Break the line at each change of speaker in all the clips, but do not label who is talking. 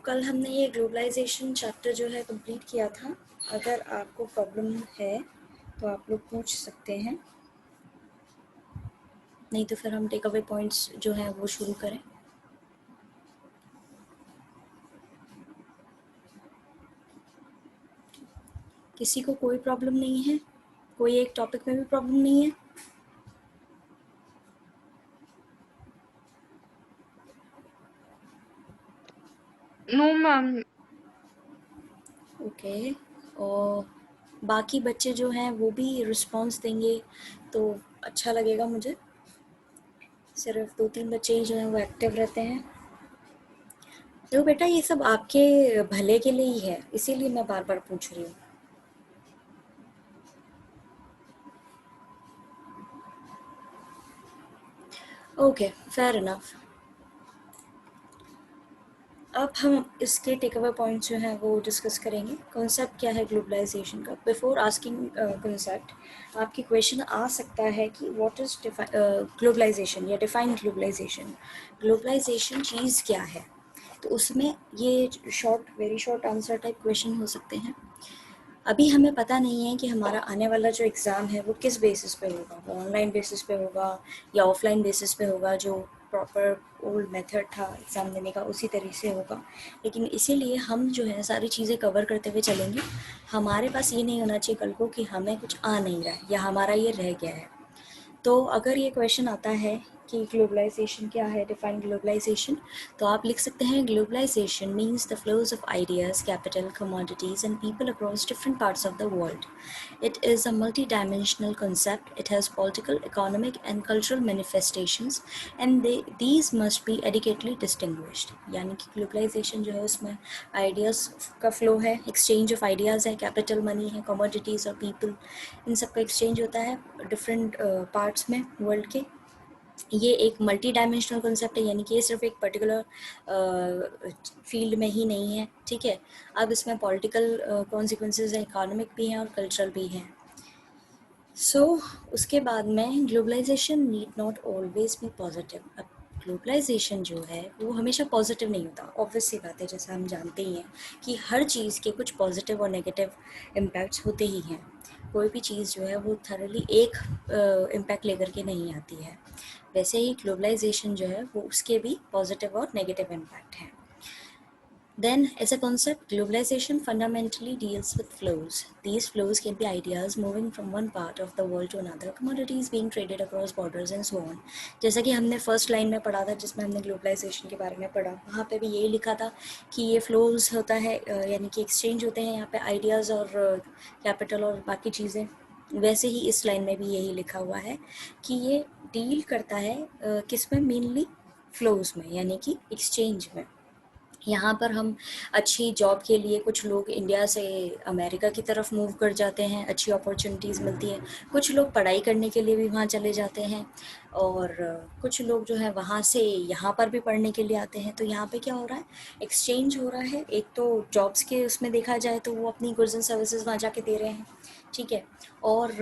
कल हमने ये ग्लोबलाइजेशन चैप्टर जो है कंप्लीट किया था। अगर आपको प्रॉब्लम है तो आप लोग पूछ सकते हैं, नहीं तो फिर हम टेक अवे पॉइंट्स जो है वो शुरू करें। किसी को कोई प्रॉब्लम नहीं है? कोई एक टॉपिक में भी प्रॉब्लम नहीं है?
No ma'am.
ओके। और बाकी बच्चे जो हैं वो भी रिस्पॉन्स देंगे तो अच्छा लगेगा मुझे। सिर्फ 2-3 बच्चे ही जो हैं वो एक्टिव रहते हैं। तो बेटा ये सब आपके भले के लिए ही है, इसीलिए मैं बार बार पूछ रही हूँ। Okay, fair enough. अब हम इसके टेक अवे पॉइंट्स जो हैं वो डिस्कस करेंगे। कॉन्सेप्ट क्या है ग्लोबलाइजेशन का? बिफोर आस्किंग कॉन्सेप्ट, आपकी क्वेश्चन आ सकता है कि व्हाट इज़ ग्लोबलाइजेशन या डिफाइन ग्लोबलाइजेशन। ग्लोबलाइजेशन चीज़ क्या है? तो उसमें ये very short answer type question हो सकते हैं। अभी हमें पता नहीं है कि हमारा आने वाला जो एग्ज़ाम है वो किस बेसिस पे होगा। वो ऑनलाइन बेसिस पे होगा या ऑफलाइन बेसिस पे होगा। जो प्रॉपर ओल्ड मेथड था एग्ज़ाम देने का उसी तरीके से होगा। लेकिन इसीलिए हम जो है सारी चीज़ें कवर करते हुए चलेंगे। हमारे पास ये नहीं होना चाहिए कल को कि हमें कुछ आ नहीं रहा है या हमारा ये रह गया है। तो अगर ये क्वेश्चन आता है कि ग्लोबलाइजेशन क्या है, डिफाइन ग्लोबलाइजेशन, तो आप लिख सकते हैं globalisation means the flows of ideas, capital, commodities and people across different parts of the world. It is a multi-dimensional concept. It has political, economic and cultural manifestations and these must be adequately distinguished. यानी कि globalisation जो है उसमें ideas का flow है, exchange of ideas है, capital money है, commodities और पीपल, इन सब का एक्सचेंज होता है डिफरेंट पार्ट्स में वर्ल्ड के। ये एक मल्टी डायमेंशनल कॉन्सेप्ट है, यानी कि ये सिर्फ एक पर्टिकुलर फील्ड में ही नहीं है। ठीक है, अब इसमें पॉलिटिकल कॉन्सिक्वेंसेस हैं, इकोनॉमिक भी हैं और कल्चरल भी हैं। उसके बाद में globalisation need not always be positive. अब ग्लोबलाइजेशन जो है वो हमेशा पॉजिटिव नहीं होता। ऑब्वियस सी बात है, जैसे हम जानते ही हैं कि हर चीज़ के कुछ पॉजिटिव और नेगेटिव इम्पैक्ट्स होते ही हैं। कोई भी चीज़ जो है वो थरली एक इम्पैक्ट लेकर के नहीं आती है। वैसे ही ग्लोबलाइजेशन जो है वो उसके भी पॉजिटिव और नेगेटिव इम्पैक्ट हैं। Then, as a concept, globalization fundamentally deals with flows. These flows can be ideas moving from one part of the world to another, commodities being traded across borders and so on. जैसा कि हमने first line में पढ़ा था, जिसमें हमने globalisation के बारे में पढ़ा, वहाँ पे भी यही लिखा था कि ये फ्लोज होता है, यानी कि एक्सचेंज होते हैं यहाँ पे आइडियाज़ और कैपिटल और बाकी चीज़ें। वैसे ही इस लाइन में भी यही लिखा हुआ है कि ये डील करता है किस में, मेनली फ्लोज में, यानी कि एक्सचेंज में। यहाँ पर हम अच्छी जॉब के लिए कुछ लोग इंडिया से अमेरिका की तरफ मूव कर जाते हैं, अच्छी अपॉर्चुनिटीज़ मिलती हैं। कुछ लोग पढ़ाई करने के लिए भी वहाँ चले जाते हैं और कुछ लोग जो है वहाँ से यहाँ पर भी पढ़ने के लिए आते हैं। तो यहाँ पे क्या हो रहा है, एक्सचेंज हो रहा है। एक तो जॉब्स के उसमें देखा जाए तो वो अपनी गुड्स एंड सर्विसेज वहाँ जाके दे रहे हैं, ठीक है। और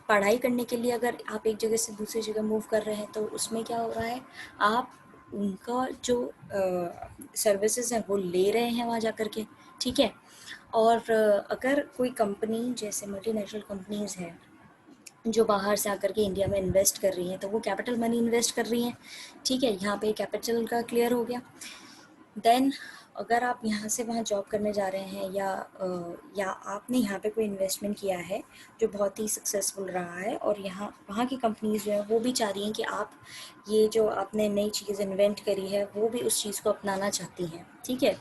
पढ़ाई करने के लिए अगर आप एक जगह से दूसरी जगह मूव कर रहे हैं तो उसमें क्या हो रहा है, आप उनका जो सर्विसेज हैं वो ले रहे हैं वहाँ जा कर के, ठीक है। और अगर कोई कंपनी जैसे मल्टीनेशनल कंपनीज़ हैं जो बाहर से आकर के इंडिया में इन्वेस्ट कर रही हैं, तो वो कैपिटल मनी इन्वेस्ट कर रही हैं, ठीक है। यहाँ पे कैपिटल का क्लियर हो गया। देन अगर आप यहाँ से वहाँ जॉब करने जा रहे हैं या आपने यहाँ पे कोई इन्वेस्टमेंट किया है जो बहुत ही सक्सेसफुल रहा है और यहाँ वहाँ की कंपनीज़ जो है वो भी चाह रही हैं कि आप ये जो आपने नई चीज़ इन्वेंट करी है वो भी उस चीज़ को अपनाना चाहती हैं, ठीक है।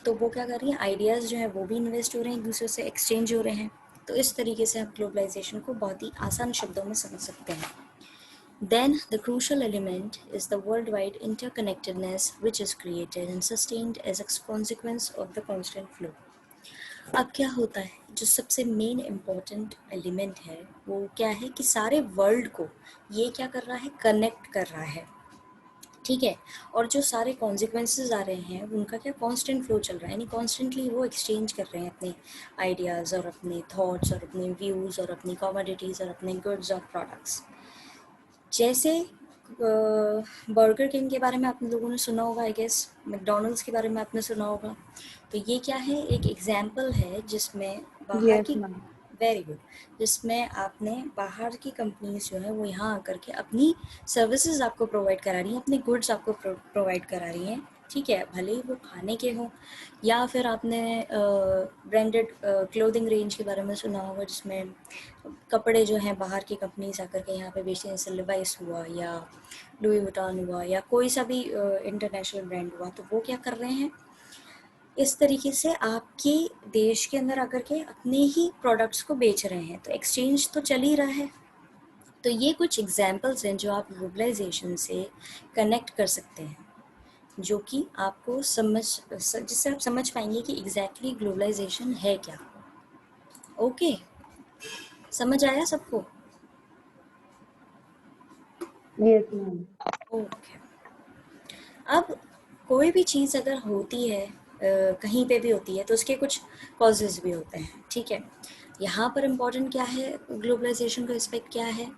तो वो क्या कर रही हैं, आइडियाज़ जो है वो भी इन्वेस्ट हो रहे हैं, एक दूसरे से एक्सचेंज हो रहे हैं। तो इस तरीके से आप ग्लोबलाइजेशन को बहुत ही आसान शब्दों में समझ सकते हैं। Then, the crucial element is the worldwide interconnectedness which is created and sustained as a consequence of the constant flow. अब क्या होता है, जो सबसे मेन इम्पॉर्टेंट एलिमेंट है वो क्या है कि सारे वर्ल्ड को ये क्या कर रहा है, कनेक्ट कर रहा है, ठीक है। और जो सारे कॉन्सिक्वेंसेज आ रहे हैं उनका क्या, कांस्टेंट फ्लो चल रहा है, यानी कॉन्स्टेंटली वो एक्सचेंज कर रहे हैं अपने आइडियाज़ और अपने थॉट्स और अपने व्यूज़ और अपनी कॉमोडिटीज़ और अपने गुड्स और प्रोडक्ट्स। जैसे बर्गर किंग के बारे में आप लोगों ने सुना होगा, आई गेस मैकडोनल्ड्स के बारे में आपने सुना होगा। तो ये क्या है, एक एग्जाम्पल है जिसमें बाहर
यस
की,
मैम।
वेरी गुड, जिसमें आपने बाहर की कंपनीज जो है वो यहाँ आकर के अपनी सर्विसेज आपको प्रोवाइड करा रही हैं, अपने गुड्स आपको प्रोवाइड करा रही हैं, ठीक है, भले ही वो खाने के हों, या फिर आपने ब्रांडेड क्लोथिंग रेंज के बारे में सुना होगा जिसमें कपड़े जो हैं बाहर की कंपनीज आकर के यहाँ पे बेचते हैं, जैसे लिवाइस हुआ या लुई वुइटन हुआ या कोई सा भी इंटरनेशनल ब्रांड हुआ, तो वो क्या कर रहे हैं, इस तरीके से आपके देश के अंदर आकर के अपने ही प्रोडक्ट्स को बेच रहे हैं, तो एक्सचेंज तो चल ही रहा है। तो ये कुछ एग्जाम्पल्स हैं जो आप ग्लोबलाइजेशन से कनेक्ट कर सकते हैं, जो कि आपको जिससे आप समझ पाएंगे कि एग्जैक्टली ग्लोबलाइजेशन है क्या। ओके, समझ आया सबको?
Yes ma'am.
ओके। अब कोई भी चीज़ अगर होती है, कहीं पे भी होती है, तो उसके कुछ कॉजेज़ भी होते हैं, ठीक है। यहाँ पर इम्पोर्टेंट क्या है, ग्लोबलाइजेशन का एस्पेक्ट क्या है?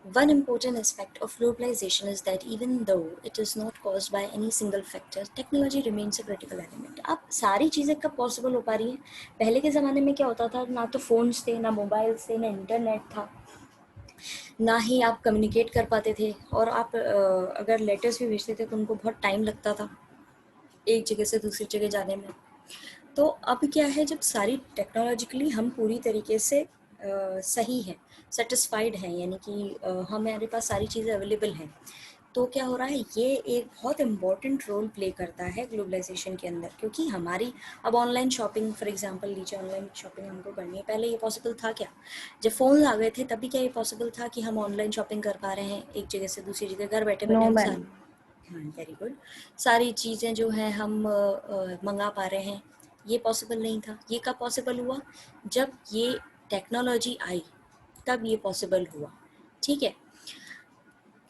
One important aspect of globalization is that even though it is not caused by any single factor, technology remains a critical element. अब सारी चीज़ें कब पॉसिबल हो पा रही हैं? पहले के ज़माने में क्या होता था, ना तो फ़ोन्स थे, ना मोबाइल्स थे, ना इंटरनेट था, ना ही आप कम्युनिकेट कर पाते थे, और आप अगर लेटर्स भी भेजते थे तो उनको बहुत टाइम लगता था एक जगह से दूसरी जगह जाने में। तो अब क्या है, जब सारी टेक्नोलॉजिकली हम पूरी तरीके से सही हैं, सेटिस्फाइड हैं, यानी कि हमारे पास सारी चीज़ें अवेलेबल हैं, तो क्या हो रहा है, ये एक बहुत इम्पॉर्टेंट रोल प्ले करता है ग्लोबलाइजेशन के अंदर, क्योंकि हमारी अब ऑनलाइन शॉपिंग फॉर एग्जांपल लीजिए, ऑनलाइन शॉपिंग हमको करनी है, पहले ये पॉसिबल था क्या? जब फ़ोन आ गए थे तभी क्या ये पॉसिबल था कि हम ऑनलाइन शॉपिंग कर पा रहे हैं एक जगह से दूसरी जगह, घर बैठे बैठे
नो
हम
मैम।
सारे, हाँ वेरी गुड, सारी चीज़ें जो हैं हम मंगा पा रहे हैं, ये पॉसिबल नहीं था। ये कब पॉसिबल हुआ? जब ये टेक्नोलॉजी आई, तब ये पॉसिबल हुआ, ठीक है।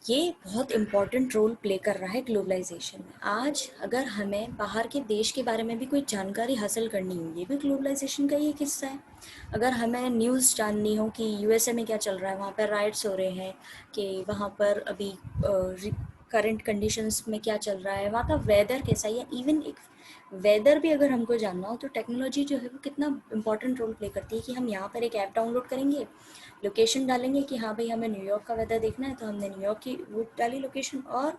ये बहुत इम्पॉर्टेंट रोल प्ले कर रहा है ग्लोबलाइजेशन में। आज अगर हमें बाहर के देश के बारे में भी कोई जानकारी हासिल करनी हो, ये भी ग्लोबलाइजेशन का ही एक हिस्सा है। अगर हमें न्यूज़ जाननी हो कि यूएसए में क्या चल रहा है, वहाँ पर राइट्स हो रहे हैं, कि वहाँ पर अभी करंट कंडीशंस में क्या चल रहा है, वहाँ का वेदर कैसा है, या इवन एक वेदर भी अगर हमको जानना हो, तो टेक्नोलॉजी जो है वो कितना इंपॉर्टेंट रोल प्ले करती है, कि हम यहाँ पर एक ऐप डाउनलोड करेंगे, लोकेशन डालेंगे कि हाँ भाई हमें न्यूयॉर्क का वेदर देखना है, तो हमने न्यूयॉर्क की वो डाली लोकेशन, और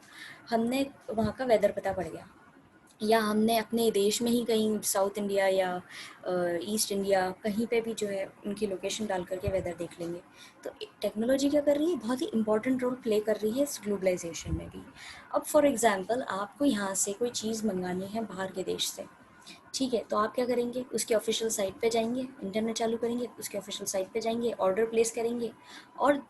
हमने वहाँ का वेदर पता पड़ गया। या हमने अपने देश में ही कहीं साउथ इंडिया या ईस्ट इंडिया कहीं पे भी जो है उनकी लोकेशन डाल करके वेदर देख लेंगे। तो टेक्नोलॉजी क्या कर रही है, बहुत ही इंपॉर्टेंट रोल प्ले कर रही है इस ग्लोबलाइजेशन में भी। अब फॉर एग्जांपल आपको यहाँ से कोई चीज़ मंगानी है बाहर के देश से, ठीक है, तो आप क्या करेंगे, उसके ऑफिशियल साइट पे जाएंगे, इंटरनेट चालू करेंगे, उसके ऑफिशियल साइट पे जाएंगे, ऑर्डर प्लेस करेंगे, और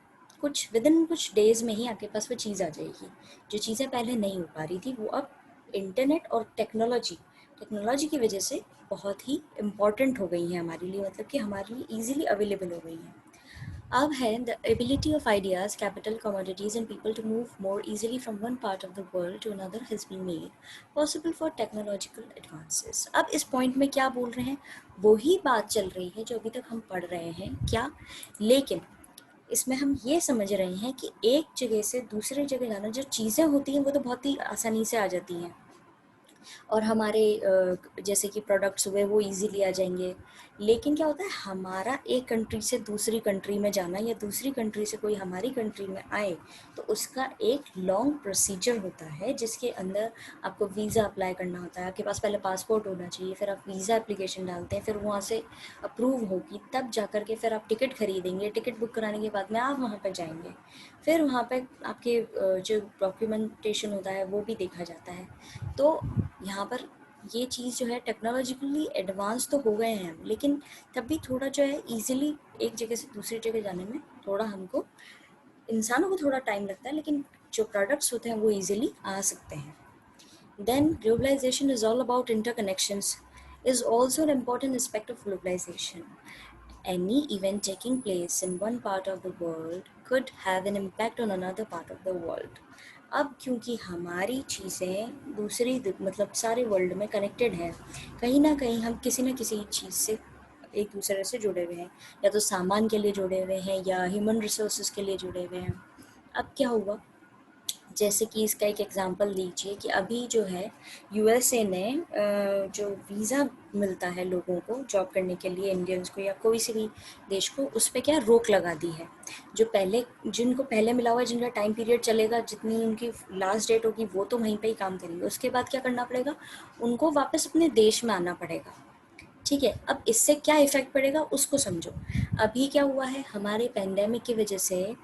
कुछ विद इन कुछ डेज़ में ही आपके पास वो चीज़ आ जाएगी। जो चीज़ें पहले नहीं हो पा रही थी, वो अब इंटरनेट और टेक्नोलॉजी की वजह से बहुत ही इम्पॉर्टेंट हो गई हैं हमारे लिए, मतलब कि हमारे लिए ईजिली अवेलेबल हो गई हैं। अब है the ability of ideas, capital, commodities and people to move more easily from one part of the world to another has been made possible for technological advances. अब इस पॉइंट में क्या बोल रहे हैं, वही बात चल रही है जो अभी तक हम पढ़ रहे हैं क्या, लेकिन इसमें हम ये समझ रहे हैं कि एक जगह से दूसरी जगह जाना, जो चीज़ें होती हैं वो तो बहुत ही आसानी से आ जाती हैं, और हमारे जैसे कि प्रोडक्ट्स हुए वो इजीली आ जाएंगे। लेकिन क्या होता है, हमारा एक कंट्री से दूसरी कंट्री में जाना, या दूसरी कंट्री से कोई हमारी कंट्री में आए, तो उसका एक लॉन्ग प्रोसीजर होता है, जिसके अंदर आपको वीज़ा अप्लाई करना होता है, आपके पास पहले पासपोर्ट होना चाहिए, फिर आप वीज़ा एप्लीकेशन डालते हैं, फिर वहाँ से अप्रूव होगी, तब जा कर के फिर आप टिकट खरीदेंगे, टिकट बुक कराने के बाद में आप वहाँ पर जाएंगे, फिर वहाँ पर आपके जो डॉक्यूमेंटेशन होता है वो भी देखा जाता है। तो यहाँ पर ये चीज़ जो है, टेक्नोलॉजिकली एडवांस तो हो गए हैं हम, लेकिन तब भी थोड़ा जो है ईजिली एक जगह से दूसरी जगह जाने में थोड़ा हमको, इंसानों को थोड़ा टाइम लगता है, लेकिन जो प्रोडक्ट्स होते हैं वो ईजिली आ सकते हैं। Then globalisation is all about interconnections, is also an important aspect of globalization. Any event taking place in one part of the world could have an impact on another part of the world. अब क्योंकि हमारी चीज़ें मतलब सारे world में connected हैं, कहीं ना कहीं हम किसी न किसी चीज़ से एक दूसरे से जुड़े हुए हैं, या तो सामान के लिए जुड़े हुए हैं या ह्यूमन रिसोर्सेज के लिए जुड़े हुए हैं। अब क्या हुआ, जैसे कि इसका एक एग्जांपल दीजिए कि अभी जो है यूएसए ने जो वीज़ा मिलता है लोगों को जॉब करने के लिए, इंडियंस को या कोई से भी देश को, उस पे क्या रोक लगा दी है। जो पहले जिनको पहले मिला हुआ है, जिनका टाइम पीरियड चलेगा, जितनी उनकी लास्ट डेट होगी, वो तो वहीं पे ही काम करेंगे। उसके बाद क्या करना पड़ेगा, उनको वापस अपने देश में आना पड़ेगा। ठीक है, अब इससे क्या इफ़ेक्ट पड़ेगा उसको समझो। अभी क्या हुआ है, हमारे पेंडेमिक की वजह से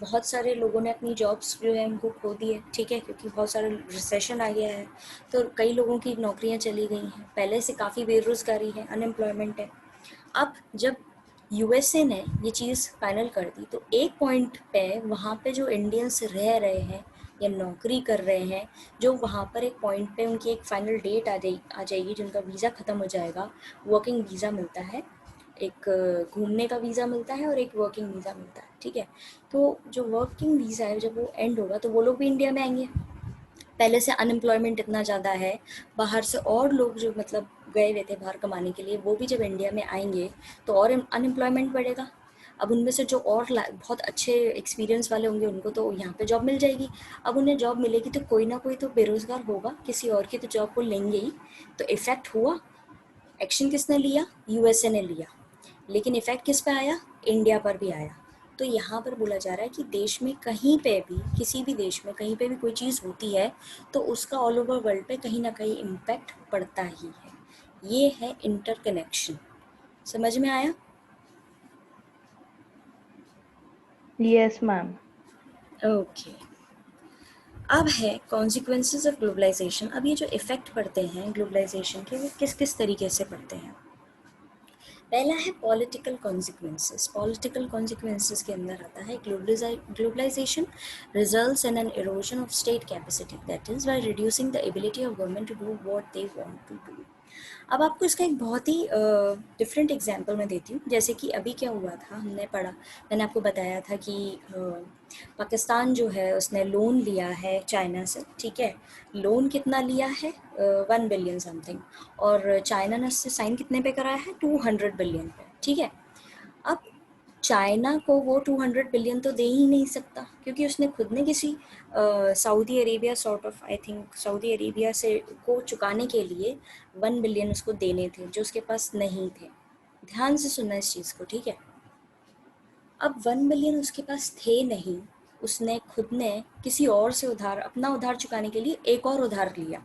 बहुत सारे लोगों ने अपनी जॉब्स जो है उनको खो दी है। ठीक है, क्योंकि बहुत सारा रिसेशन आ गया है, तो कई लोगों की नौकरियां चली गई हैं, पहले से काफ़ी बेरोज़गारी है, अनएम्प्लॉयमेंट है। अब जब यूएसए ने ये चीज़ फाइनल कर दी, तो एक पॉइंट पे वहाँ पे जो इंडियंस रह रहे हैं या नौकरी कर रहे हैं, जो वहाँ पर एक पॉइंट पे उनकी एक फाइनल डेट आ जाएगी, जिनका वीज़ा ख़त्म हो जाएगा। वर्किंग वीज़ा मिलता है, एक घूमने का वीज़ा मिलता है और एक वर्किंग वीज़ा मिलता है। ठीक है, तो जो वर्किंग वीज़ा है जब वो एंड होगा, तो वो लोग भी इंडिया में आएंगे। पहले से अनएम्प्लॉयमेंट इतना ज़्यादा है, बाहर से और लोग जो मतलब गए हुए थे बाहर कमाने के लिए, वो भी जब इंडिया में आएंगे तो और अनएम्प्लॉयमेंट बढ़ेगा। अब उनमें से जो और बहुत अच्छे एक्सपीरियंस वाले होंगे, उनको तो यहाँ पे जॉब मिल जाएगी। अब उन्हें जॉब मिलेगी तो कोई ना कोई तो बेरोज़गार होगा, किसी और की तो जॉब को लेंगे ही। तो इफ़ेक्ट हुआ। एक्शन किसने लिया, यूएसए ने लिया। लेकिन इफ़ेक्ट किस पे आया, इंडिया पर भी आया। तो यहाँ पर बोला जा रहा है कि देश में कहीं पे भी, किसी भी देश में कहीं पे भी कोई चीज़ होती है तो उसका ऑल ओवर वर्ल्ड पे कहीं ना कहीं इम्पैक्ट पड़ता ही है। ये है इंटरकनेक्शन। समझ में आया?
Yes ma'am.
ओके। अब है कॉन्सिक्वेंसेस ऑफ ग्लोबलाइजेशन। अब ये जो इफ़ेक्ट पड़ते हैं ग्लोबलाइजेशन के, वो किस किस तरीके से पड़ते हैं। पहला है पॉलिटिकल कॉन्सिक्वेंसेस। पॉलिटिकल कॉन्सिक्वेंसेस के अंदर आता है globalisation results in an erosion of state capacity, that is by reducing the ability of government to do what they want to do. अब आपको इसका एक बहुत ही डिफरेंट एग्जांपल मैं देती हूँ। जैसे कि अभी क्या हुआ था, हमने पढ़ा, मैंने आपको बताया था कि पाकिस्तान जो है उसने लोन लिया है चाइना से। ठीक है, लोन कितना लिया है, 1 बिलियन समथिंग, और चाइना ने उससे साइन कितने पे कराया है, 200 बिलियन पे। ठीक है, अब चाइना को वो 200 बिलियन तो दे ही नहीं सकता, क्योंकि उसने खुद ने किसी Saudi Arabia, sort of I think Saudi Arabia से को चुकाने के लिए 1 बिलियन उसको देने थे, जो उसके पास नहीं थे। ध्यान से सुनना इस चीज़ को, ठीक है। अब 1 बिलियन उसके पास थे नहीं, उसने खुद ने किसी और से उधार, अपना उधार चुकाने के लिए एक और उधार लिया।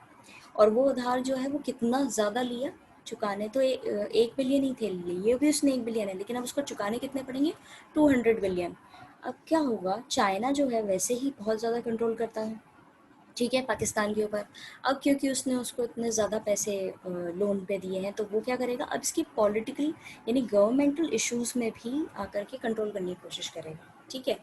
और वो उधार जो है वो कितना ज़्यादा लिया, चुकाने तो 1 बिलियन ही थे लिए, ये भी उसने 1 बिलियन है, लेकिन अब उसको चुकाने कितने पड़ेंगे, 200 बिलियन। अब क्या होगा, चाइना जो है वैसे ही बहुत ज़्यादा कंट्रोल करता है, ठीक है, पाकिस्तान के ऊपर। अब क्योंकि उसने उसको इतने ज़्यादा पैसे लोन पे दिए हैं, तो वो क्या करेगा, अब इसकी पॉलिटिकल यानी गवर्नमेंटल इश्यूज़ में भी आकर के कंट्रोल करने की कोशिश करेगा। ठीक है,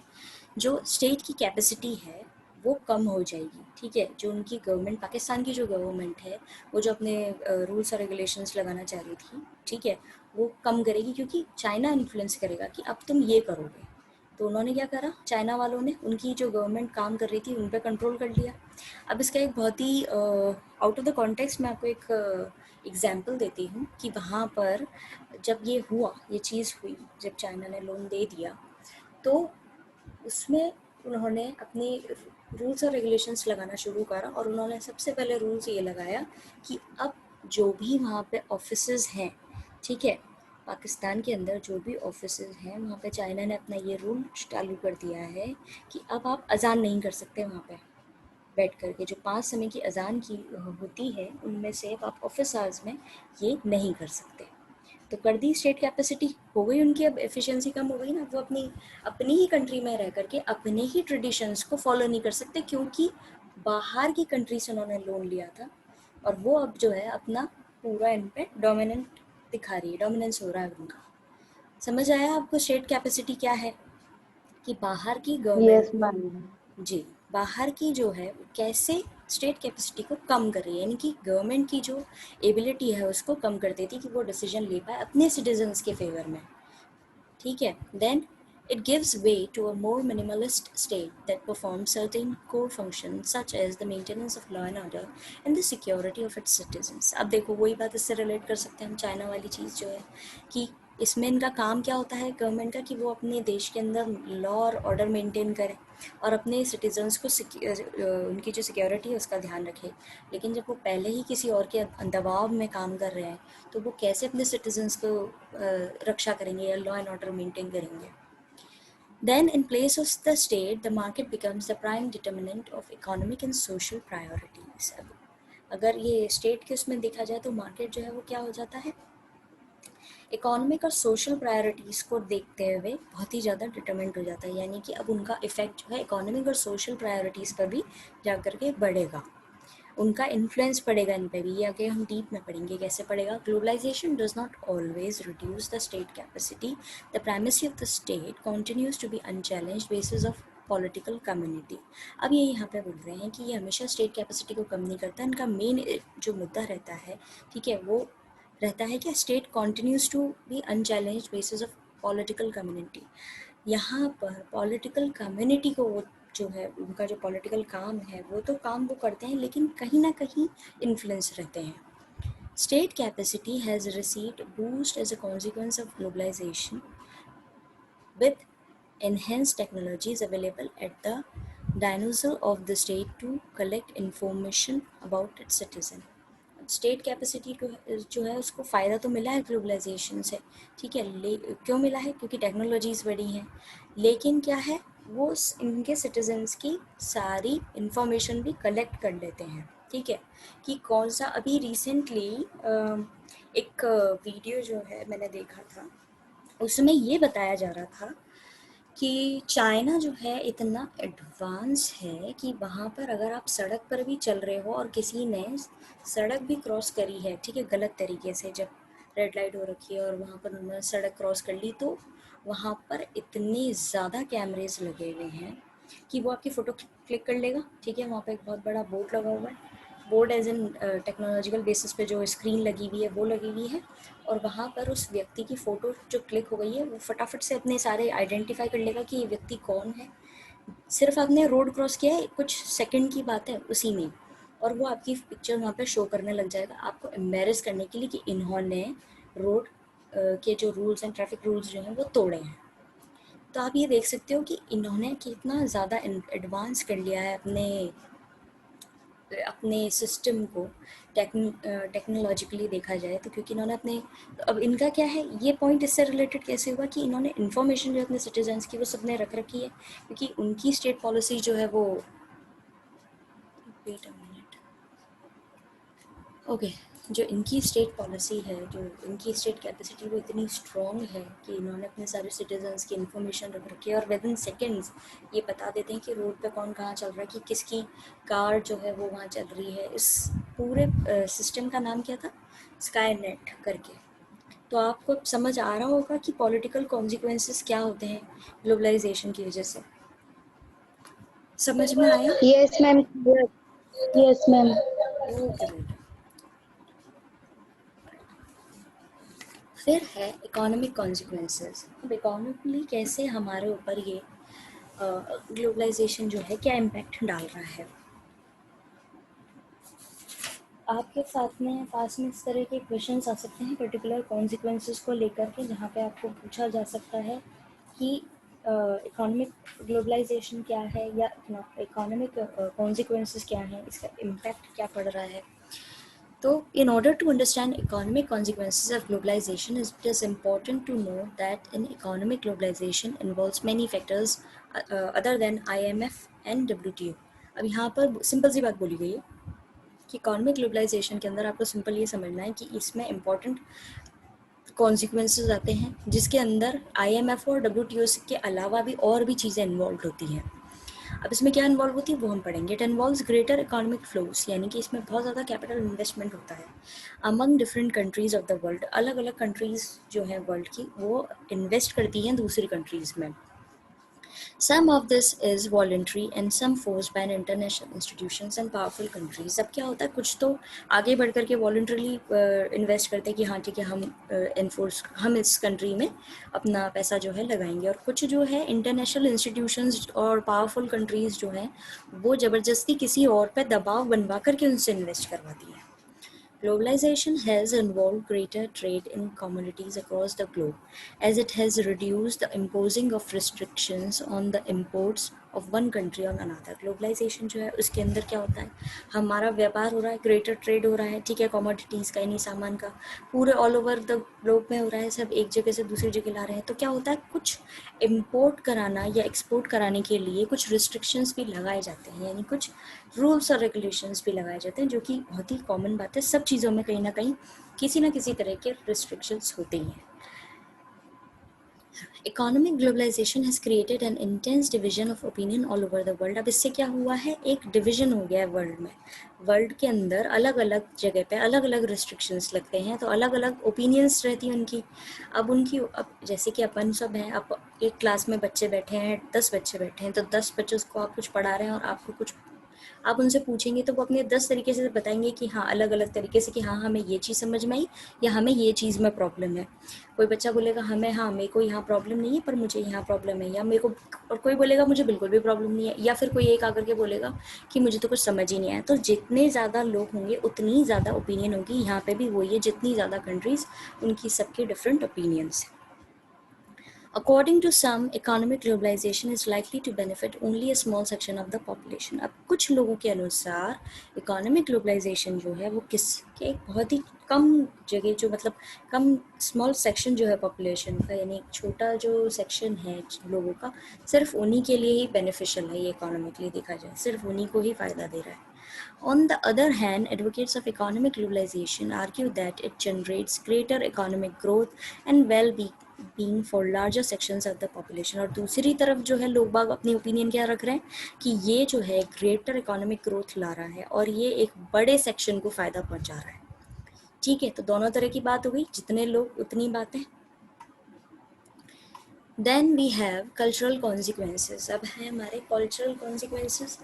जो स्टेट की कैपेसिटी है वो कम हो जाएगी। ठीक है, जो उनकी गवर्नमेंट, पाकिस्तान की जो गवर्नमेंट है, वो जो अपने रूल्स और रेगुलेशंस लगाना चाह रही थी, ठीक है, वो कम करेगी, क्योंकि चाइना इन्फ्लुएंस करेगा कि अब तुम ये करोगे। तो उन्होंने क्या करा, चाइना वालों ने उनकी जो गवर्नमेंट काम कर रही थी उन पर कंट्रोल कर लिया। अब इसका एक बहुत ही आउट ऑफ द कॉन्टेक्स्ट मैं आपको एक एग्जाम्पल देती हूँ कि वहाँ पर जब ये हुआ, ये चीज़ हुई, जब चाइना ने लोन दे दिया, तो उसमें उन्होंने अपनी रूल्स और रेगुलेशंस लगाना शुरू करा। और उन्होंने सबसे पहले रूल्स ये लगाया कि अब जो भी वहाँ पे ऑफिसेज हैं, ठीक है, पाकिस्तान के अंदर जो भी ऑफिसेज हैं, वहाँ पे चाइना ने अपना ये रूल चालू कर दिया है कि अब आप अजान नहीं कर सकते वहाँ पे बैठ कर के। जो 5 समय की अजान की होती है, उनमें से आप ऑफिस आवर्स में ये नहीं कर सकते। तो कर दी स्टेट कैपेसिटी, हो गई उनकी, अब एफिशिएंसी कम हो गई ना, वो अपनी अपनी ही कंट्री में रह करके अपने ही ट्रेडिशंस को फॉलो नहीं कर सकते, क्योंकि बाहर की कंट्री से उन्होंने लोन लिया था। और वो अब जो है अपना पूरा इन पे डोमिनेंट दिखा रही है, डोमिनेंस हो रहा है उनका। समझ आया आपको स्टेट कैपेसिटी क्या है, कि बाहर की
यस
गवर्नमेंट,
मैम।
जी, बाहर की जो है कैसे स्टेट कैपेसिटी को कम कर रही है, यानी कि गवर्नमेंट की जो एबिलिटी है उसको कम कर देती कि वो डिसीजन ले पाए अपने सिटीजन्स के फेवर में। ठीक है, then it gives way to a more minimalist state that performs certain core functions such as the maintenance of law and order and the security of its citizens। अब देखो वही बात इससे रिलेट कर सकते हैं हम, चाइना वाली चीज़ जो है कि इसमें इनका काम क्या होता है गवर्नमेंट का, कि वो अपने देश के अंदर लॉ और ऑर्डर मेंटेन करे और अपने सिटीजन्स को उनकी जो सिक्योरिटी है उसका ध्यान रखे। लेकिन जब वो पहले ही किसी और के दबाव में काम कर रहे हैं तो वो कैसे अपने सिटीजन्स को रक्षा करेंगे या लॉ एंड ऑर्डर मेंटेन करेंगे। Then, in place of the state, the market becomes the prime determinant of economic and social priorities. अब अगर ये स्टेट के उसमें देखा जाए तो मार्केट जो है वो क्या हो जाता है, इकोनॉमिक और सोशल प्रायोरिटीज़ को देखते हुए बहुत ही ज़्यादा डिटरमिनेंट हो जाता है। यानी कि अब उनका इफेक्ट जो है इकोनॉमिक और सोशल प्रायोरिटीज़ पर भी जा करके बढ़ेगा, उनका इन्फ्लुएंस पड़ेगा इन पे भी। ये आगे हम डीप में पढ़ेंगे कैसे पड़ेगा। Globalisation does not always reduce the state capacity, the primacy of the state continues to be unchallenged basis of political community. अब ये यहाँ पे बोल रहे हैं कि ये हमेशा स्टेट कैपेसिटी को कम नहीं करता, इनका मेन जो मुद्दा रहता है, ठीक है, वो रहता है कि state continues to be unchallenged basis of political community. यहाँ पर पॉलिटिकल कम्युनिटी को वो जो है उनका जो पॉलिटिकल काम है वो तो काम वो करते हैं, लेकिन कहीं ना कहीं इन्फ्लुएंस रहते हैं। State capacity has received boost as a consequence of globalisation with enhanced technologies available at the disposal of the state to collect information about its citizen। State capacity को जो है उसको फ़ायदा तो मिला है ग्लोबलाइजेशन से, ठीक है, क्यों मिला है, क्योंकि टेक्नोलॉजीज़ बढ़ी हैं, लेकिन क्या है वो इनके सिटीजन्स की सारी इंफॉर्मेशन भी कलेक्ट कर लेते हैं, ठीक है। कि कौन सा अभी रिसेंटली एक वीडियो जो है मैंने देखा था, उसमें ये बताया जा रहा था कि चाइना जो है इतना एडवांस है कि वहाँ पर अगर आप सड़क पर भी चल रहे हो और किसी ने सड़क भी क्रॉस करी है, ठीक है, गलत तरीके से, जब रेड लाइट हो रखी है और वहाँ पर उन्होंने सड़क क्रॉस कर ली, तो वहाँ पर इतने ज़्यादा कैमरेज लगे हुए हैं कि वो आपकी फ़ोटो क्लिक कर लेगा, ठीक है। वहाँ पर एक बहुत बड़ा बोर्ड लगा हुआ है, board as in technological basis पे जो स्क्रीन लगी हुई है वो लगी हुई है, और वहाँ पर उस व्यक्ति की फ़ोटो जो क्लिक हो गई है वो फटाफट से अपने सारे आइडेंटिफाई कर लेगा कि ये व्यक्ति कौन है। सिर्फ आपने रोड क्रॉस किया है, कुछ सेकंड की बात है उसी में, और वो आपकी पिक्चर वहाँ पे शो करने लग जाएगा आपको एम्बेरस करने के लिए कि इन्होंने रोड के जो रूल्स हैं, ट्रैफिक रूल्स जो हैं वो तोड़े हैं। तो आप ये देख सकते हो कि इन्होंने कितना ज़्यादा एडवांस कर लिया है अपने अपने सिस्टम को टेक्नोलॉजिकली देखा जाए तो, क्योंकि इन्होंने अपने, अब इनका क्या है, ये पॉइंट इससे रिलेटेड कैसे हुआ कि इन्होंने इन्फॉर्मेशन जो अपने सिटीजन्स की वो सबने रख रखी है, क्योंकि उनकी स्टेट पॉलिसी जो है वो, वेट अ मिनट, ओके, जो इनकी स्टेट पॉलिसी है, जो इनकी स्टेट कैपेसिटी, वो इतनी स्ट्रॉन्ग है कि इन्होंने अपने सारे सिटीजन्स की इन्फॉर्मेशन रख रखी है और विद इन सेकेंड्स ये बता देते हैं कि रोड पे कौन कहाँ चल रहा है, कि किसकी कार जो है वो वहाँ चल रही है। इस पूरे सिस्टम का नाम क्या था, स्काई नेट करके। तो आपको समझ आ रहा होगा कि पॉलिटिकल कॉन्सिक्वेंसेस क्या होते हैं ग्लोबलाइजेशन की वजह से। समझ में आया?
Yes, ma'am. Yes, ma'am.
Okay बेटा। फिर है इकोनॉमिक कॉन्सिक्वेंसेस। अब इकोनॉमिकली कैसे हमारे ऊपर ये ग्लोबलाइजेशन जो है क्या इम्पैक्ट डाल रहा है। आपके साथ में पास में इस तरह के क्वेश्चंस आ सकते हैं पर्टिकुलर कॉन्सिक्वेंसेस को लेकर के, जहाँ पे आपको पूछा जा सकता है कि इकोनॉमिक ग्लोबलाइजेशन क्या है या इकोनॉमिक कॉन्सिक्वेंसेस क्या हैं, इसका इम्पैक्ट क्या पड़ रहा है। So, in order to understand economic consequences of globalization, it is important to know that in economic globalization involves many factors other than IMF and WTO। अब यहाँ पर सिंपल सी बात बोली गई है कि इकोनॉमिक ग्लोबलाइजेशन के अंदर आपको सिंपल ये समझना है कि इसमें इम्पॉर्टेंट कॉन्सिक्वेंसेस आते हैं, जिसके अंदर IMF और WTO के अलावा भी और भी चीज़ें इन्वॉल्व होती हैं। अब इसमें क्या इन्वॉल्व होती है वो हम पढ़ेंगे। It involves greater economic flows, यानी कि इसमें बहुत ज़्यादा कैपिटल इन्वेस्टमेंट होता है among different countries of the world. अलग अलग कंट्रीज़ जो हैं वर्ल्ड की वो इन्वेस्ट करती हैं दूसरी कंट्रीज़ में। Some of this is voluntary and some forced by an international institutions and powerful countries। अब क्या होता है, कुछ तो आगे बढ़ कर के वॉल्ट्रली इन्वेस्ट करते हैं कि हाँ ठीक है हम इस कंट्री में अपना पैसा जो है लगाएंगे, और कुछ जो है इंटरनेशनल इंस्टीट्यूशंस और पावरफुल कंट्रीज़ जो हैं वो ज़बरदस्ती किसी और पे दबाव बनवा करके उनसे इन्वेस्ट करवाती हैं। Globalization has involved greater trade in commodities across the globe, as it has reduced the imposing of restrictions on the imports of one country on another. Globalisation जो है उसके अंदर क्या होता है, हमारा व्यापार हो रहा है, ग्रेटर ट्रेड हो रहा है, ठीक है, कमोडिटीज़ का, इन्हीं सामान का, पूरे ऑल ओवर द ग्लोब में हो रहा है, सब एक जगह से दूसरी जगह ला रहे हैं। तो क्या होता है, कुछ इम्पोर्ट कराना या एक्सपोर्ट कराने के लिए कुछ रिस्ट्रिक्शंस भी लगाए जाते हैं, यानी कुछ रूल्स और रेगुलेशंस भी लगाए जाते हैं, जो कि बहुत ही कॉमन बात है। सब चीज़ों में कहीं ना कहीं किसी ना किसी तरह के रिस्ट्रिक्शंस होते ही हैं। Economic globalisation has created an intense division of opinion all over the world. अब इससे क्या हुआ है, एक डिवीजन हो गया है वर्ल्ड में। वर्ल्ड के अंदर अलग अलग जगह पे अलग अलग रिस्ट्रिक्शंस लगते हैं, तो अलग अलग ओपिनियंस रहती हैं उनकी। अब जैसे कि अपन सब हैं, आप एक क्लास में बच्चे बैठे हैं, 10 बच्चे बैठे हैं, तो 10 बच्चों को आप कुछ पढ़ा रहे हैं और आपको कुछ, आप उनसे पूछेंगे तो वो अपने 10 तरीके से बताएंगे कि हाँ, अलग अलग तरीके से, कि हाँ हमें ये चीज़ समझ में आई या हमें ये चीज़ में प्रॉब्लम है। कोई बच्चा बोलेगा हमें, हाँ मेरे को यहाँ प्रॉब्लम नहीं है पर मुझे यहाँ प्रॉब्लम है, या मेरे को, और कोई बोलेगा मुझे बिल्कुल भी प्रॉब्लम नहीं है, या फिर कोई एक आकर के बोलेगा कि मुझे तो कुछ समझ ही नहीं आया। तो जितने ज़्यादा लोग होंगे उतनी ज़्यादा ओपिनियन होगी। यहाँ पे भी वही है, जितनी ज़्यादा कंट्रीज़, उनकी सबके डिफरेंट ओपिनियंस हैं। According to some, economic globalization is likely to benefit only a small section of the population. अब कुछ लोगों के अनुसार इकोनॉमिक ग्लोबलाइजेशन जो है वो किसके, एक बहुत ही कम जगह, जो मतलब कम स्मॉल सेक्शन जो है पॉपुलेशन का, यानी छोटा जो सेक्शन है लोगों का, सिर्फ उन्हीं के लिए ही बेनिफिशियल है। ये इकोनॉमिकली देखा जाए सिर्फ उन्हीं को ही फ़ायदा दे रहा है। On the other hand, advocates of economic globalization argue that it generates greater economic growth and well-being for larger sections of the population। और दूसरी तरफ जो है लोग बाग अपनी ओपिनियन क्या रख रहे हैं कि ये जो है ग्रेटर इकोनॉमिक ग्रोथ ला रहा है और ये एक बड़े सेक्शन को फ़ायदा पहुंचा रहा है। ठीक है, तो दोनों तरह की बात हो गई, जितने लोग उतनी बातें। Then we have cultural consequences. अब है हमारे कल्चरल कॉन्सिक्वेंसेस।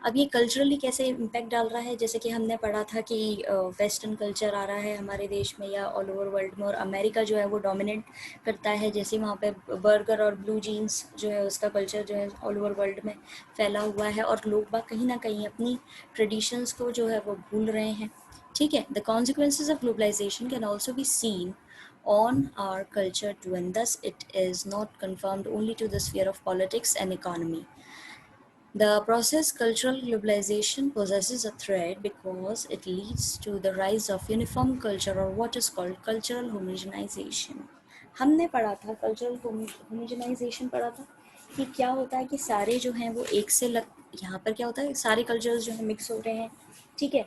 अब ये कल्चरली कैसे इम्पैक्ट डाल रहा है, जैसे कि हमने पढ़ा था कि वेस्टर्न कल्चर आ रहा है हमारे देश में या ऑल ओवर वर्ल्ड में, और अमेरिका जो है वो डोमिनेट करता है। जैसे वहाँ पे बर्गर और ब्लू जीन्स जो है उसका कल्चर जो है ऑल ओवर वर्ल्ड में फैला हुआ है, और लोग बाग कहीं ना कहीं अपनी ट्रेडिशंस को जो है वो भूल रहे हैं। ठीक है, the consequences of globalisation can also be seen on our culture too, and thus it is not confined only to the sphere of politics and economy. The process cultural globalization possesses a thread because it leads to the rise of uniform culture, or what is called cultural homogenization. हमने पढ़ा था cultural homogenization, पढ़ा था कि क्या होता है कि सारे जो हैं वो एक से यहाँ पर क्या होता है, सारे कल्चर्स जो हैं मिक्स हो रहे हैं। ठीक है,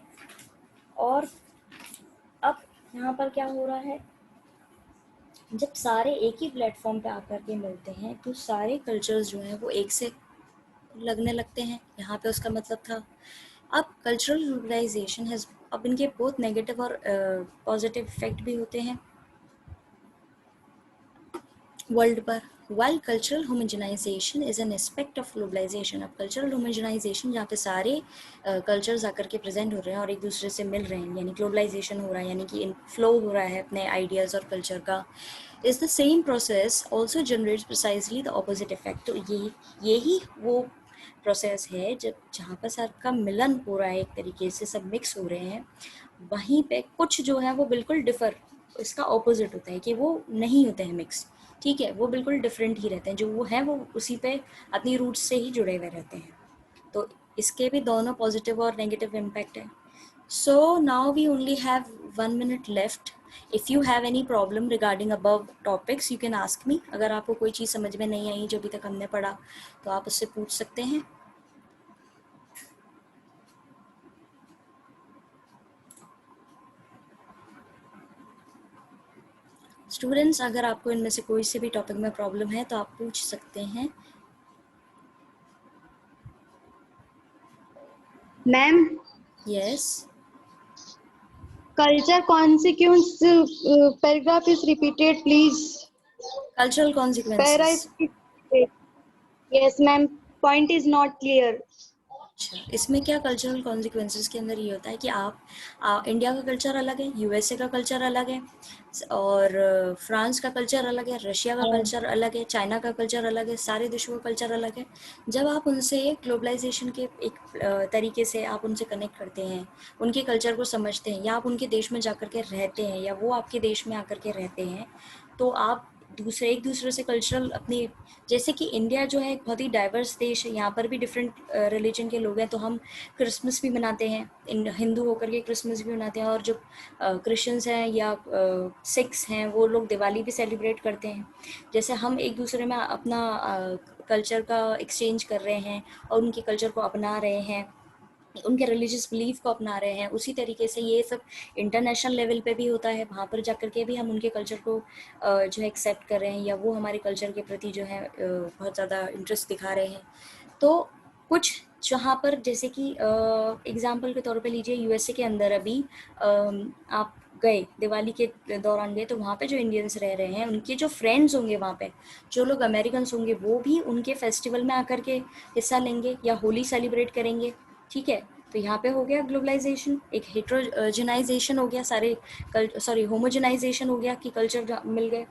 और अब यहाँ पर क्या हो रहा है, जब सारे एक ही प्लेटफॉर्म पे आकर के मिलते हैं तो सारे कल्चर्स जो हैं वो एक से लगने लगते हैं। यहाँ पे उसका मतलब था। अब कल्चरल ग्लोबलाइजेशन है, अब इनके बहुत नेगेटिव और पॉजिटिव इफेक्ट भी होते हैं वर्ल्ड पर। While cultural homogenisation is an aspect of globalisation. अब कल्चरल होमोजेनाइजेशन जहाँ पे सारे कल्चर्स आकर के प्रेजेंट हो रहे हैं और एक दूसरे से मिल रहे हैं, यानी ग्लोबलाइजेशन हो रहा है, यानी कि फ्लो हो रहा है अपने आइडियाज़ और कल्चर का, is the same process also generates precisely the opposite effect. तो यही वो प्रोसेस है जब जहाँ पर सबका मिलन हो रहा है, एक तरीके से सब मिक्स हो रहे हैं, वहीं पे कुछ जो है वो बिल्कुल डिफर, इसका ऑपोजिट होता है कि वो नहीं होते हैं मिक्स। ठीक है, वो बिल्कुल डिफरेंट ही रहते हैं, जो वो हैं वो उसी पे अपनी रूट्स से ही जुड़े हुए रहते हैं। तो इसके भी दोनों पॉजिटिव और नेगेटिव इम्पैक्ट है। So now we only have 1 minute left. If you have any problem regarding above topics, you can ask me. अगर आपको कोई चीज़ समझ में नहीं आई जो अभी तक हमने पढ़ा तो आप उससे पूछ सकते हैं। स्टूडेंट्स, अगर आपको इनमें से कोई से भी टॉपिक में प्रॉब्लम है तो आप पूछ सकते हैं।
Ma'am,
yes,
culture consequence paragraph is repeated, please.
Cultural
Para
consequences.
is repeated. Yes, ma'am. Point is not clear.
अच्छा, इसमें क्या कल्चरल कॉन्सिक्वेंसेस के अंदर ये होता है कि इंडिया का कल्चर अलग है, यूएसए का कल्चर अलग है, और फ्रांस का कल्चर अलग है, रशिया का
हाँ।
कल्चर अलग है, चाइना का कल्चर अलग है, सारे देशों का कल्चर अलग है। जब आप उनसे ग्लोबलाइजेशन के एक तरीके से आप उनसे कनेक्ट करते हैं, उनके कल्चर को समझते हैं, या आप उनके देश में जाकर के रहते हैं, या वो आपके देश में आकर के रहते हैं, तो आप एक दूसरे से कल्चरल अपनी, जैसे कि इंडिया जो है एक बहुत ही डाइवर्स देश है, यहाँ पर भी डिफरेंट रिलीजन के लोग हैं, तो हम क्रिसमस भी मनाते हैं, हिंदू होकर के क्रिसमस भी मनाते हैं, और जो क्रिश्चियंस हैं या सिख्स हैं वो लोग दिवाली भी सेलिब्रेट करते हैं। जैसे हम एक दूसरे में अपना कल्चर का एक्सचेंज कर रहे हैं और उनके कल्चर को अपना रहे हैं, उनके रिलीजियस बिलीफ को अपना रहे हैं, उसी तरीके से ये सब इंटरनेशनल लेवल पे भी होता है। वहाँ पर जाकर के भी हम उनके कल्चर को जो है एक्सेप्ट कर रहे हैं, या वो हमारे कल्चर के प्रति जो है बहुत ज़्यादा इंटरेस्ट दिखा रहे हैं। तो कुछ जहाँ पर, जैसे कि एग्जांपल के तौर पे लीजिए, यूएसए के अंदर अभी आप गए दिवाली के दौरान गए, तो वहाँ पे जो इंडियंस रह रहे हैं उनके जो फ्रेंड्स होंगे, वहाँ पे जो लोग अमेरिकन्स होंगे वो भी उनके फेस्टिवल में आकर के हिस्सा लेंगे या होली सेलिब्रेट करेंगे। ठीक है, तो यहाँ पे हो गया ग्लोबलाइजेशन, एक हेट्रोजेनाइजेशन हो गया, सारे सॉरी होमोजेनाइजेशन हो गया कि कल्चर मिल गए।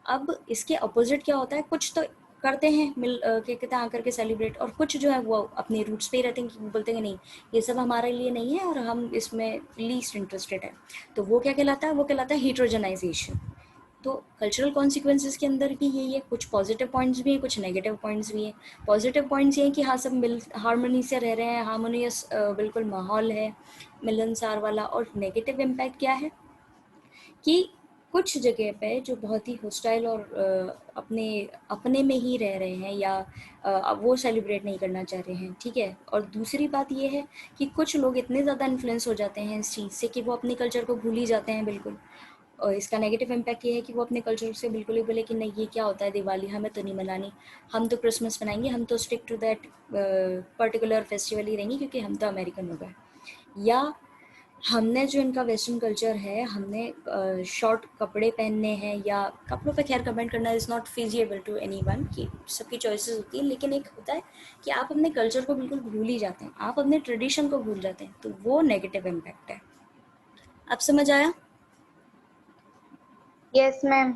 अब इसके अपोजिट क्या होता है, कुछ तो करते हैं मिल के कहते हैं आकर के सेलिब्रेट, और कुछ जो है वो अपने रूट्स पे ही रहते हैं कि बोलते हैं नहीं, ये सब हमारे लिए नहीं है और हम इसमें लीस्ट इंटरेस्टेड है। तो वो क्या कहलाता है, वो कहलाता है हेट्रोजेनाइजेशन। तो कल्चरल कॉन्सिक्वेंसेस के अंदर भी यही है, कुछ पॉजिटिव पॉइंट्स भी हैं, कुछ नेगेटिव पॉइंट्स भी हैं। पॉजिटिव पॉइंट्स ये हैं कि हाँ सब मिल हारमोनी से रह रहे हैं, हारमोनियस बिल्कुल माहौल है मिलनसार वाला। और नेगेटिव इम्पैक्ट क्या है कि कुछ जगह पे जो बहुत ही होस्टाइल और अपने अपने में ही रह रहे हैं, या वो सेलिब्रेट नहीं करना चाह रहे हैं। ठीक है, और दूसरी बात ये है कि कुछ लोग इतने ज़्यादा इन्फ्लुएंस हो जाते हैं इस चीज़ से कि वो अपने कल्चर को भूल ही जाते हैं बिल्कुल। और इसका नेगेटिव इम्पैक्ट ये है कि वो अपने कल्चर से बिल्कुल ही बोले कि नहीं ये क्या होता है, दिवाली हमें तो नहीं मनानी, हम तो क्रिसमस मनाएंगे, हम तो stick to that particular festival ही रहेंगे क्योंकि हम तो अमेरिकन हो गए। या हमने जो इनका वेस्टर्न कल्चर है, हमने शॉर्ट कपड़े पहनने हैं, या कपड़ों पे खैर कमेंट करना is not feasible to anyone, कि सबकी चॉइसेस होती हैं, लेकिन एक होता है कि आप अपने कल्चर को बिल्कुल भूल ही जाते हैं, आप अपने ट्रेडिशन को भूल जाते हैं, तो वो नेगेटिव इम्पैक्ट है। अब समझ आया?
Yes ma'am.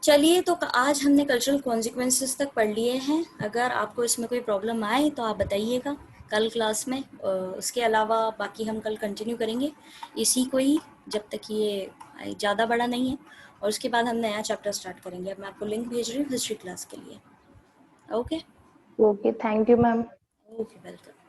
चलिए, तो आज हमने कल्चरल कॉन्सिक्वेंसेस तक पढ़ लिए हैं। अगर आपको इसमें कोई प्रॉब्लम आए तो आप बताइएगा कल क्लास में। उसके अलावा बाकी हम कल कंटिन्यू करेंगे इसी को ही, जब तक ये ज़्यादा बड़ा नहीं है, और उसके बाद हम नया चैप्टर स्टार्ट करेंगे। अब मैं आपको लिंक भेज रही हूँ हिस्ट्री क्लास के लिए। Okay.
Okay, thank you ma'am.
Okay, welcome.